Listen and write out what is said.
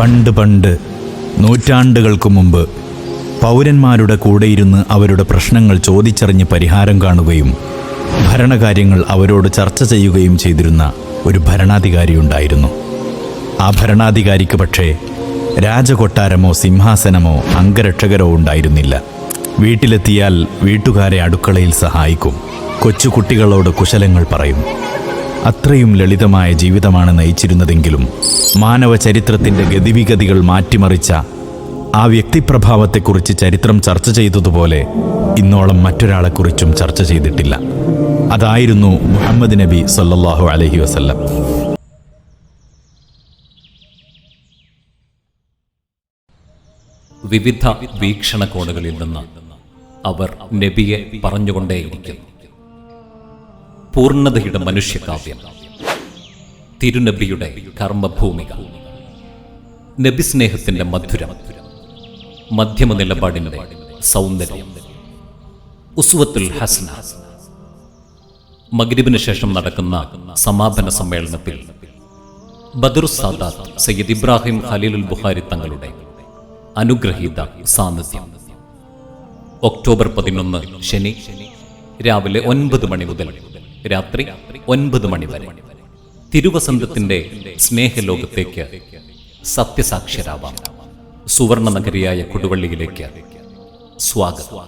പണ്ട് നൂറ്റാണ്ടുകൾക്ക് മുമ്പ് പൗരന്മാരുടെ കൂടെയിരുന്ന് അവരുടെ പ്രശ്നങ്ങൾ ചോദിച്ചറിഞ്ഞ് പരിഹാരം കാണുകയും ഭരണകാര്യങ്ങൾ അവരോട് ചർച്ച ചെയ്യുകയും ചെയ്തിരുന്ന ഒരു ഭരണാധികാരിയുണ്ടായിരുന്നു. ആ ഭരണാധികാരിക്ക് പക്ഷേ രാജകൊട്ടാരമോ സിംഹാസനമോ അംഗരക്ഷകരോ ഉണ്ടായിരുന്നില്ല. വീട്ടിലെത്തിയാൽ വീട്ടുകാരെ അടുക്കളയിൽ സഹായിക്കും, കൊച്ചുകുട്ടികളോട് കുശലങ്ങൾ പറയും. അത്രയും ലളിതമായ ജീവിതമാണ് നയിച്ചിരുന്നതെങ്കിലും മാനവ ചരിത്രത്തിൻ്റെ ഗതിവിഗതികൾ മാറ്റിമറിച്ച ആ വ്യക്തിപ്രഭാവത്തെക്കുറിച്ച് ചരിത്രം ചർച്ച ചെയ്തതുപോലെ ഇന്നോളം മറ്റൊരാളെക്കുറിച്ചും ചർച്ച ചെയ്തിട്ടില്ല. അതായിരുന്നു മുഹമ്മദ് നബി സല്ലല്ലാഹു അലൈഹി വസല്ലം. വിവിധ വീക്ഷണകോണുകളിൽ നിന്ന് അവർ നബിയെ പറഞ്ഞുകൊണ്ടേയിരിക്കുന്നു. പൂർണ്ണതയുടെ മനുഷ്യകാവ്യം, തിരുനബിയുടെ കർമ്മഭൂമിക, നബി സ്നേഹത്തിന്റെ മധുരം, മധ്യമ നിലപാടിന്റെ സൗന്ദര്യം, ഉസ്വത്തുൽ ഹസന. മഗ്രിബിന് ശേഷം നടക്കുന്ന സമാപന സമ്മേളനത്തിൽ ബദറുസ് സാദാത്ത് സയ്യിദ് ഇബ്രാഹിം ഖലീലുൽ ബുഖാരി തങ്ങളുടെ അനുഗ്രഹീത സാന്നിധ്യം. ഒക്ടോബർ 11 ശനി രാവിലെ 9 മണി മുതൽ രാത്രി 9 മണി വരെ തിരുവസന്തത്തിന്റെ സ്നേഹലോകത്തേക്ക് സത്യസാക്ഷ്യരാവാം. സുവർണ നഗരിയായ കൊടുവള്ളിയിലേക്ക് സ്വാഗതം.